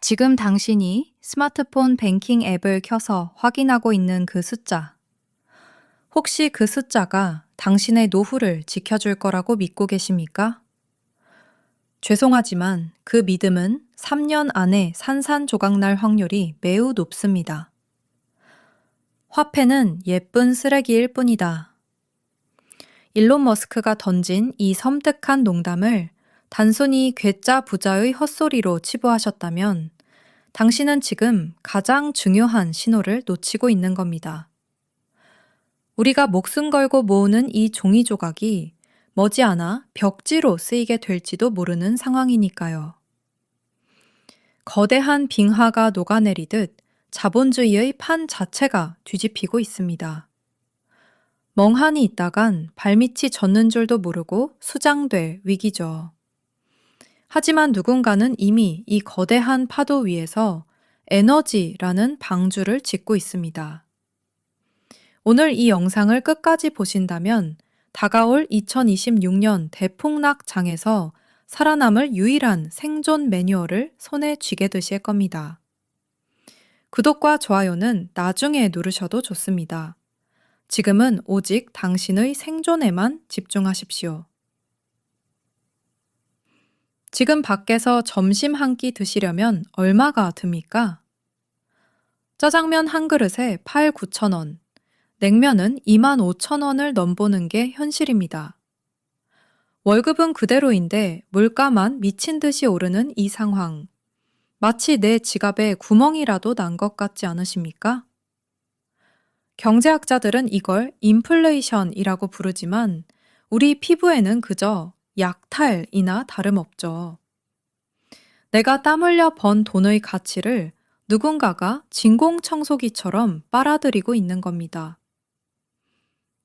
지금 당신이 스마트폰 뱅킹 앱을 켜서 확인하고 있는 그 숫자. 혹시 그 숫자가 당신의 노후를 지켜줄 거라고 믿고 계십니까? 죄송하지만 그 믿음은 3년 안에 산산조각 날 확률이 매우 높습니다. 화폐는 예쁜 쓰레기일 뿐이다. 일론 머스크가 던진 이 섬뜩한 농담을 단순히 괴짜 부자의 헛소리로 치부하셨다면 당신은 지금 가장 중요한 신호를 놓치고 있는 겁니다. 우리가 목숨 걸고 모으는 이 종이 조각이 머지않아 벽지로 쓰이게 될지도 모르는 상황이니까요. 거대한 빙하가 녹아내리듯 자본주의의 판 자체가 뒤집히고 있습니다. 멍하니 있다간 발밑이 젖는 줄도 모르고 수장될 위기죠. 하지만 누군가는 이미 이 거대한 파도 위에서 에너지라는 방주를 짓고 있습니다. 오늘 이 영상을 끝까지 보신다면 다가올 2026년 대폭락장에서 살아남을 유일한 생존 매뉴얼을 손에 쥐게 되실 겁니다. 구독과 좋아요는 나중에 누르셔도 좋습니다. 지금은 오직 당신의 생존에만 집중하십시오. 지금 밖에서 점심 한 끼 드시려면 얼마가 듭니까? 짜장면 한 그릇에 8, 9천 원, 냉면은 2만 5천 원을 넘보는 게 현실입니다. 월급은 그대로인데 물가만 미친 듯이 오르는 이 상황. 마치 내 지갑에 구멍이라도 난 것 같지 않으십니까? 경제학자들은 이걸 인플레이션이라고 부르지만 우리 피부에는 그저 약탈이나 다름없죠. 내가 땀 흘려 번 돈의 가치를 누군가가 진공청소기처럼 빨아들이고 있는 겁니다.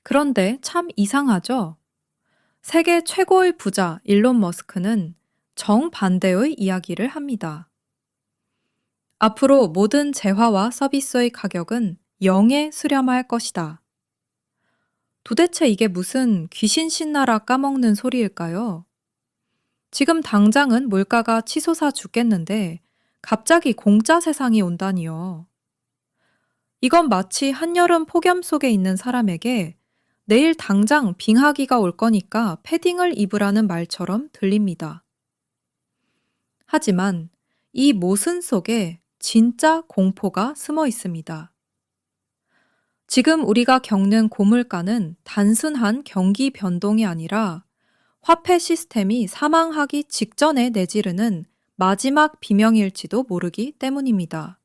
그런데 참 이상하죠? 세계 최고의 부자 일론 머스크는 정반대의 이야기를 합니다. 앞으로 모든 재화와 서비스의 가격은 0에 수렴할 것이다. 도대체 이게 무슨 귀신 신나라 까먹는 소리일까요? 지금 당장은 물가가 치솟아 죽겠는데 갑자기 공짜 세상이 온다니요. 이건 마치 한여름 폭염 속에 있는 사람에게 내일 당장 빙하기가 올 거니까 패딩을 입으라는 말처럼 들립니다. 하지만 이 모순 속에 진짜 공포가 숨어 있습니다. 지금 우리가 겪는 고물가는 단순한 경기 변동이 아니라 화폐 시스템이 사망하기 직전에 내지르는 마지막 비명일지도 모르기 때문입니다.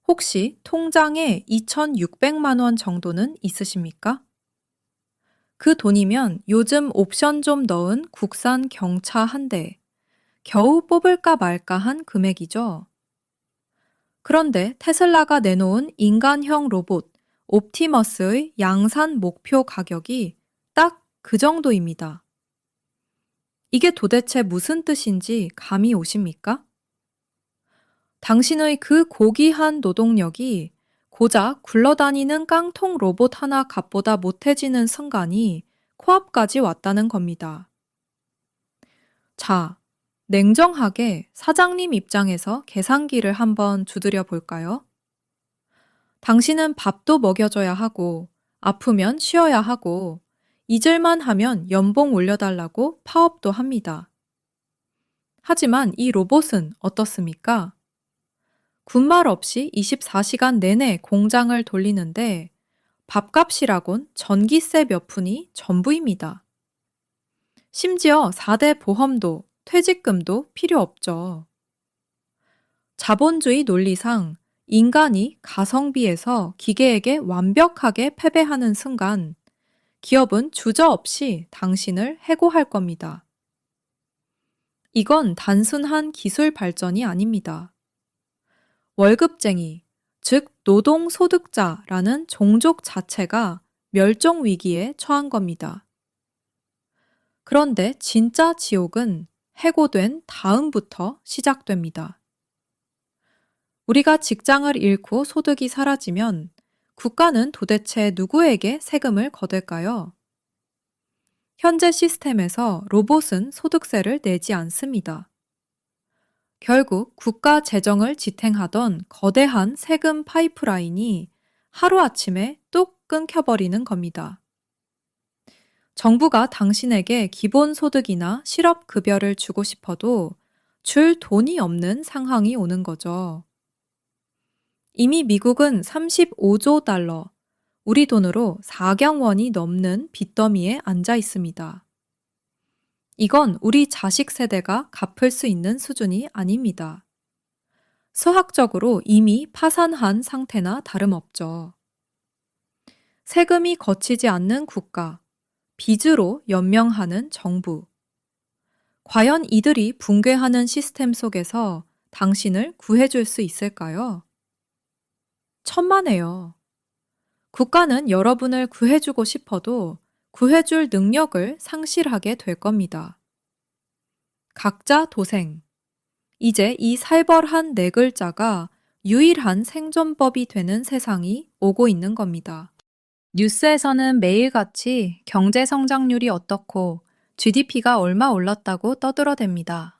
혹시 통장에 2,600만 원 정도는 있으십니까? 그 돈이면 요즘 옵션 좀 넣은 국산 경차 한 대, 겨우 뽑을까 말까 한 금액이죠. 그런데 테슬라가 내놓은 인간형 로봇 옵티머스의 양산 목표 가격이 딱 그 정도입니다. 이게 도대체 무슨 뜻인지 감이 오십니까? 당신의 그 고귀한 노동력이 고작 굴러다니는 깡통 로봇 하나 값보다 못해지는 순간이 코앞까지 왔다는 겁니다. 자, 냉정하게 사장님 입장에서 계산기를 한번 두드려 볼까요? 당신은 밥도 먹여줘야 하고, 아프면 쉬어야 하고, 잊을만 하면 연봉 올려달라고 파업도 합니다. 하지만 이 로봇은 어떻습니까? 군말 없이 24시간 내내 공장을 돌리는데 밥값이라곤 전기세 몇 푼이 전부입니다. 심지어 4대 보험도 퇴직금도 필요 없죠. 자본주의 논리상 인간이 가성비에서 기계에게 완벽하게 패배하는 순간 기업은 주저없이 당신을 해고할 겁니다. 이건 단순한 기술 발전이 아닙니다. 월급쟁이, 즉 노동소득자라는 종족 자체가 멸종 위기에 처한 겁니다. 그런데 진짜 지옥은 해고된 다음부터 시작됩니다. 우리가 직장을 잃고 소득이 사라지면 국가는 도대체 누구에게 세금을 거둘까요? 현재 시스템에서 로봇은 소득세를 내지 않습니다. 결국 국가 재정을 지탱하던 거대한 세금 파이프라인이 하루아침에 뚝 끊겨버리는 겁니다. 정부가 당신에게 기본소득이나 실업급여를 주고 싶어도 줄 돈이 없는 상황이 오는 거죠. 이미 미국은 35조 달러, 우리 돈으로 4경 원이 넘는 빚더미에 앉아 있습니다. 이건 우리 자식 세대가 갚을 수 있는 수준이 아닙니다. 수학적으로 이미 파산한 상태나 다름없죠. 세금이 거치지 않는 국가, 빚으로 연명하는 정부. 과연 이들이 붕괴하는 시스템 속에서 당신을 구해줄 수 있을까요? 천만에요. 국가는 여러분을 구해주고 싶어도 구해줄 능력을 상실하게 될 겁니다. 각자 도생. 이제 이 살벌한 네 글자가 유일한 생존법이 되는 세상이 오고 있는 겁니다. 뉴스에서는 매일같이 경제 성장률이 어떻고 GDP가 얼마 올랐다고 떠들어댑니다.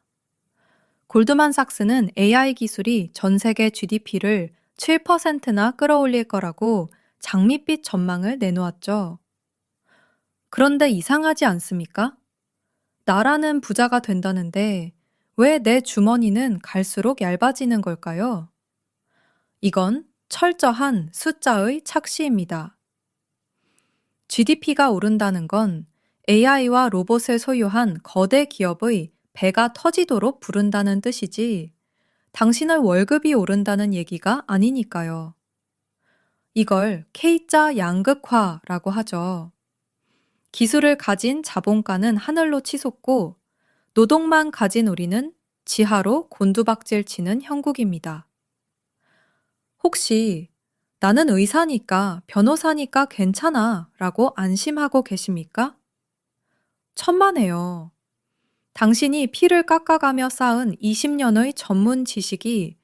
골드만삭스는 AI 기술이 전 세계 GDP를 7%나 끌어올릴 거라고 장밋빛 전망을 내놓았죠. 그런데 이상하지 않습니까? 나라는 부자가 된다는데 왜 내 주머니는 갈수록 얇아지는 걸까요? 이건 철저한 숫자의 착시입니다. GDP가 오른다는 건 AI와 로봇을 소유한 거대 기업의 배가 터지도록 부른다는 뜻이지 당신의 월급이 오른다는 얘기가 아니니까요. 이걸 K자 양극화라고 하죠. 기술을 가진 자본가는 하늘로 치솟고 노동만 가진 우리는 지하로 곤두박질 치는 형국입니다. 혹시 나는 의사니까 변호사니까 괜찮아 라고 안심하고 계십니까? 천만에요. 당신이 피를 깎아가며 쌓은 20년의 전문 지식이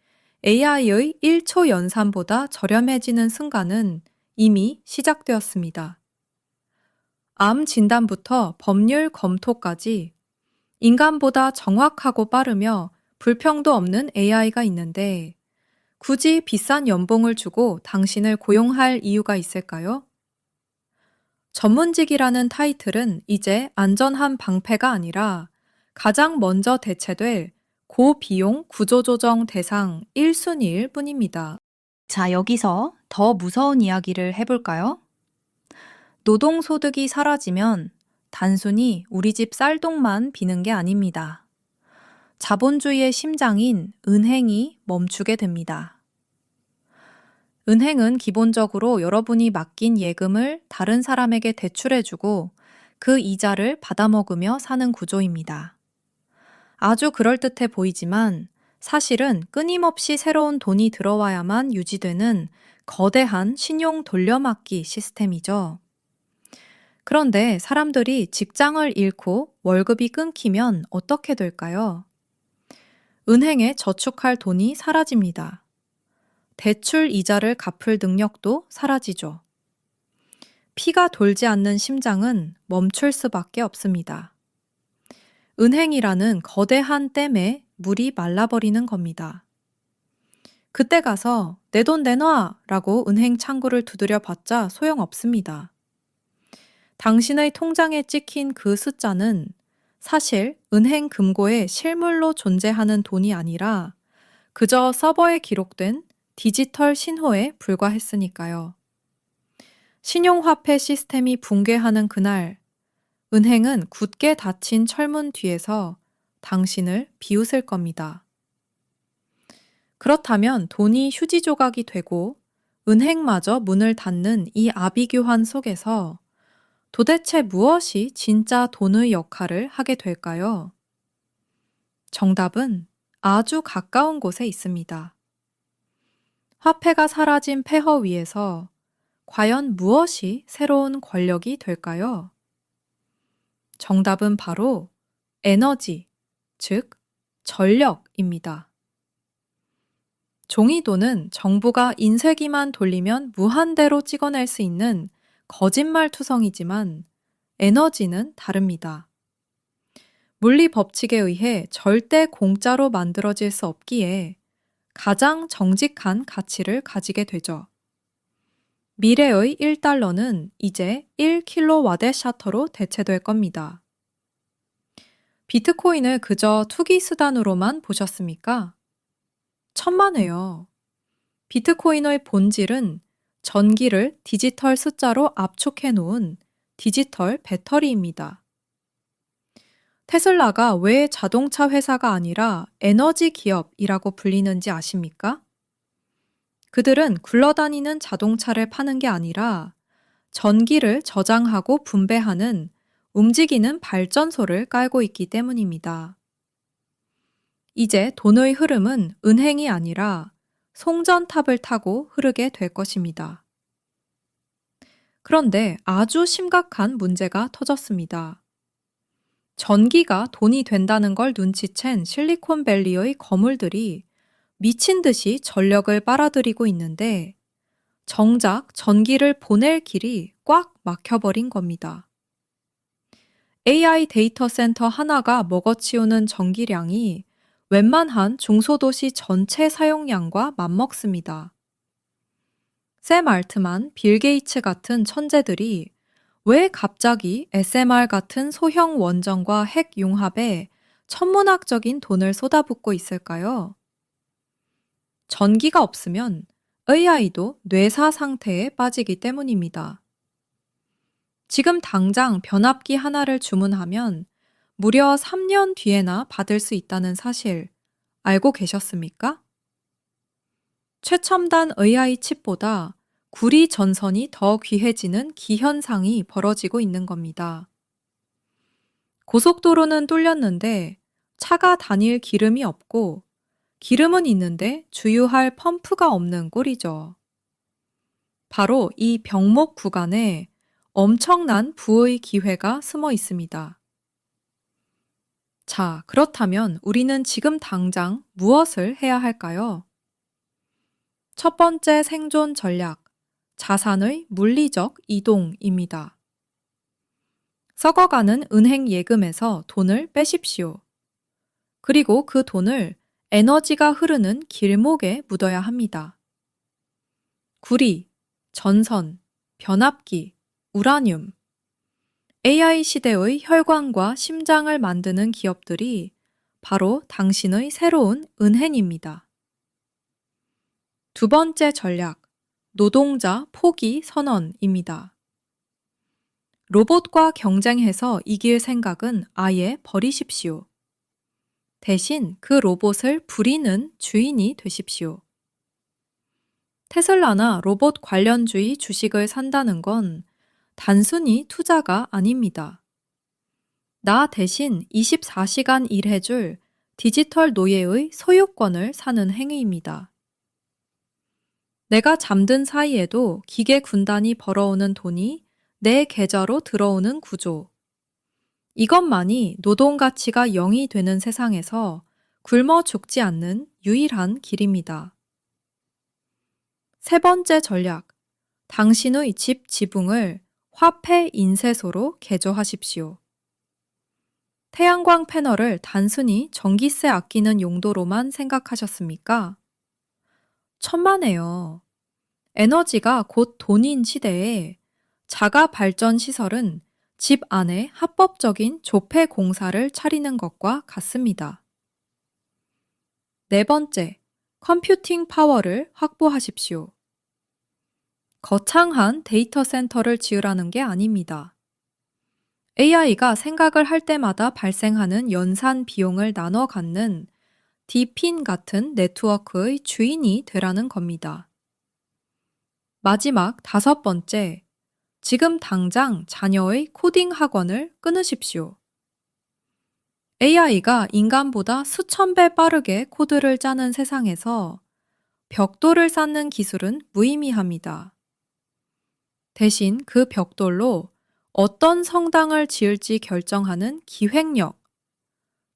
AI의 1초 연산보다 저렴해지는 순간은 이미 시작되었습니다. 암 진단부터 법률 검토까지 인간보다 정확하고 빠르며 불평도 없는 AI가 있는데 굳이 비싼 연봉을 주고 당신을 고용할 이유가 있을까요? 전문직이라는 타이틀은 이제 안전한 방패가 아니라 가장 먼저 대체될 고비용 구조조정 대상 1순위일 뿐입니다. 자, 여기서 더 무서운 이야기를 해볼까요? 노동소득이 사라지면 단순히 우리 집 쌀동만 비는 게 아닙니다. 자본주의의 심장인 은행이 멈추게 됩니다. 은행은 기본적으로 여러분이 맡긴 예금을 다른 사람에게 대출해주고 그 이자를 받아먹으며 사는 구조입니다. 아주 그럴듯해 보이지만 사실은 끊임없이 새로운 돈이 들어와야만 유지되는 거대한 신용 돌려막기 시스템이죠. 그런데 사람들이 직장을 잃고 월급이 끊기면 어떻게 될까요? 은행에 저축할 돈이 사라집니다. 대출 이자를 갚을 능력도 사라지죠. 피가 돌지 않는 심장은 멈출 수밖에 없습니다. 은행이라는 거대한 댐에 물이 말라버리는 겁니다. 그때 가서 내 돈 내놔! 라고 은행 창구를 두드려 봤자 소용없습니다. 당신의 통장에 찍힌 그 숫자는 사실 은행 금고에 실물로 존재하는 돈이 아니라 그저 서버에 기록된 디지털 신호에 불과했으니까요. 신용화폐 시스템이 붕괴하는 그날, 은행은 굳게 닫힌 철문 뒤에서 당신을 비웃을 겁니다. 그렇다면 돈이 휴지 조각이 되고 은행마저 문을 닫는 이 아비규환 속에서 도대체 무엇이 진짜 돈의 역할을 하게 될까요? 정답은 아주 가까운 곳에 있습니다. 화폐가 사라진 폐허 위에서 과연 무엇이 새로운 권력이 될까요? 정답은 바로 에너지, 즉 전력입니다. 종이돈은 정부가 인쇄기만 돌리면 무한대로 찍어낼 수 있는 거짓말 투성이지만 에너지는 다릅니다. 물리 법칙에 의해 절대 공짜로 만들어질 수 없기에 가장 정직한 가치를 가지게 되죠. 미래의 1달러는 이제 1kWh 대체될 겁니다. 비트코인을 그저 투기 수단으로만 보셨습니까? 천만에요. 비트코인의 본질은 전기를 디지털 숫자로 압축해 놓은 디지털 배터리입니다. 테슬라가 왜 자동차 회사가 아니라 에너지 기업이라고 불리는지 아십니까? 그들은 굴러다니는 자동차를 파는 게 아니라 전기를 저장하고 분배하는 움직이는 발전소를 깔고 있기 때문입니다. 이제 돈의 흐름은 은행이 아니라 송전탑을 타고 흐르게 될 것입니다. 그런데 아주 심각한 문제가 터졌습니다. 전기가 돈이 된다는 걸 눈치챈 실리콘밸리의 거물들이 미친 듯이 전력을 빨아들이고 있는데 정작 전기를 보낼 길이 꽉 막혀버린 겁니다. AI 데이터 센터 하나가 먹어치우는 전기량이 웬만한 중소도시 전체 사용량과 맞먹습니다. 샘 알트만, 빌 게이츠 같은 천재들이 왜 갑자기 SMR 같은 소형 원전과 핵 융합에 천문학적인 돈을 쏟아붓고 있을까요? 전기가 없으면 AI도 뇌사 상태에 빠지기 때문입니다. 지금 당장 변압기 하나를 주문하면 무려 3년 뒤에나 받을 수 있다는 사실 알고 계셨습니까? 최첨단 AI 칩보다 구리 전선이 더 귀해지는 기현상이 벌어지고 있는 겁니다. 고속도로는 뚫렸는데 차가 다닐 기름이 없고 기름은 있는데 주유할 펌프가 없는 꼴이죠. 바로 이 병목 구간에 엄청난 부의 기회가 숨어 있습니다. 자, 그렇다면 우리는 지금 당장 무엇을 해야 할까요? 첫 번째 생존 전략, 자산의 물리적 이동입니다. 썩어가는 은행 예금에서 돈을 빼십시오. 그리고 그 돈을 에너지가 흐르는 길목에 묻어야 합니다. 구리, 전선, 변압기, 우라늄. AI 시대의 혈관과 심장을 만드는 기업들이 바로 당신의 새로운 은행입니다. 두 번째 전략, 노동자 포기 선언입니다. 로봇과 경쟁해서 이길 생각은 아예 버리십시오. 대신 그 로봇을 부리는 주인이 되십시오. 테슬라나 로봇 관련주의 주식을 산다는 건 단순히 투자가 아닙니다. 나 대신 24시간 일해줄 디지털 노예의 소유권을 사는 행위입니다. 내가 잠든 사이에도 기계 군단이 벌어오는 돈이 내 계좌로 들어오는 구조. 이것만이 노동 가치가 0이 되는 세상에서 굶어 죽지 않는 유일한 길입니다. 세 번째 전략, 당신의 집 지붕을 화폐 인쇄소로 개조하십시오. 태양광 패널을 단순히 전기세 아끼는 용도로만 생각하셨습니까? 천만에요. 에너지가 곧 돈인 시대에 자가 발전 시설은 집 안에 합법적인 조폐 공사를 차리는 것과 같습니다. 네 번째, 컴퓨팅 파워를 확보하십시오. 거창한 데이터 센터를 지으라는 게 아닙니다. AI가 생각을 할 때마다 발생하는 연산 비용을 나눠 갖는 디핀 같은 네트워크의 주인이 되라는 겁니다. 마지막 다섯 번째, 지금 당장 자녀의 코딩 학원을 끊으십시오. AI가 인간보다 수천 배 빠르게 코드를 짜는 세상에서 벽돌을 쌓는 기술은 무의미합니다. 대신 그 벽돌로 어떤 성당을 지을지 결정하는 기획력,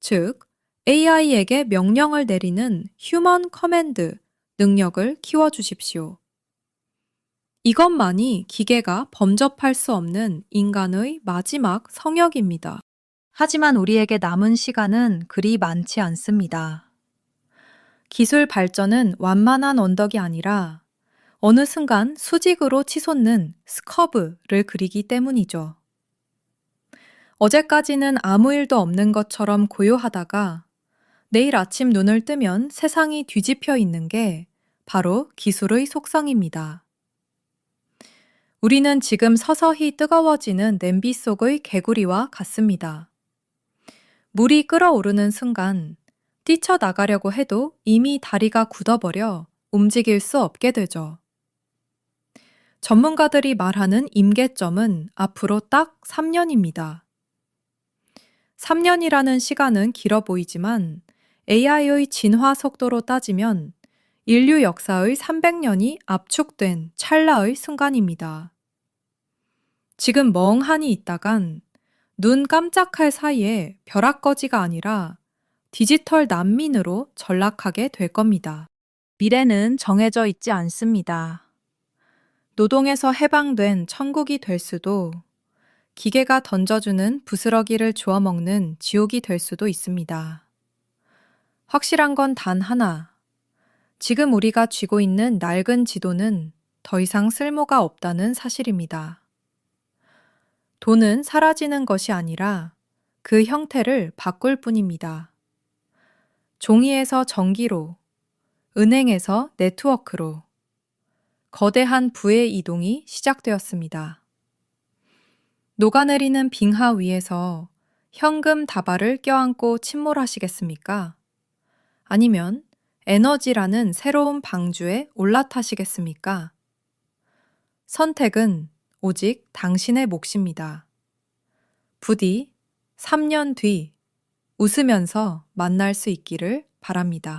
즉 AI에게 명령을 내리는 휴먼 커맨드 능력을 키워주십시오. 이것만이 기계가 범접할 수 없는 인간의 마지막 성역입니다. 하지만 우리에게 남은 시간은 그리 많지 않습니다. 기술 발전은 완만한 언덕이 아니라 어느 순간 수직으로 치솟는 스커브를 그리기 때문이죠. 어제까지는 아무 일도 없는 것처럼 고요하다가 내일 아침 눈을 뜨면 세상이 뒤집혀 있는 게 바로 기술의 속성입니다. 우리는 지금 서서히 뜨거워지는 냄비 속의 개구리와 같습니다. 물이 끓어오르는 순간 뛰쳐나가려고 해도 이미 다리가 굳어버려 움직일 수 없게 되죠. 전문가들이 말하는 임계점은 앞으로 딱 3년입니다. 3년이라는 시간은 길어 보이지만 AI의 진화 속도로 따지면 인류 역사의 300년이 압축된 찰나의 순간입니다. 지금 멍하니 있다간 눈 깜짝할 사이에 벼락거지가 아니라 디지털 난민으로 전락하게 될 겁니다. 미래는 정해져 있지 않습니다. 노동에서 해방된 천국이 될 수도, 기계가 던져주는 부스러기를 주워 먹는 지옥이 될 수도 있습니다. 확실한 건 단 하나. 지금 우리가 쥐고 있는 낡은 지도는 더 이상 쓸모가 없다는 사실입니다. 돈은 사라지는 것이 아니라 그 형태를 바꿀 뿐입니다. 종이에서 전기로, 은행에서 네트워크로, 거대한 부의 이동이 시작되었습니다. 녹아내리는 빙하 위에서 현금 다발을 껴안고 침몰하시겠습니까? 아니면 에너지라는 새로운 방주에 올라타시겠습니까? 선택은 오직 당신의 몫입니다. 부디 3년 뒤 웃으면서 만날 수 있기를 바랍니다.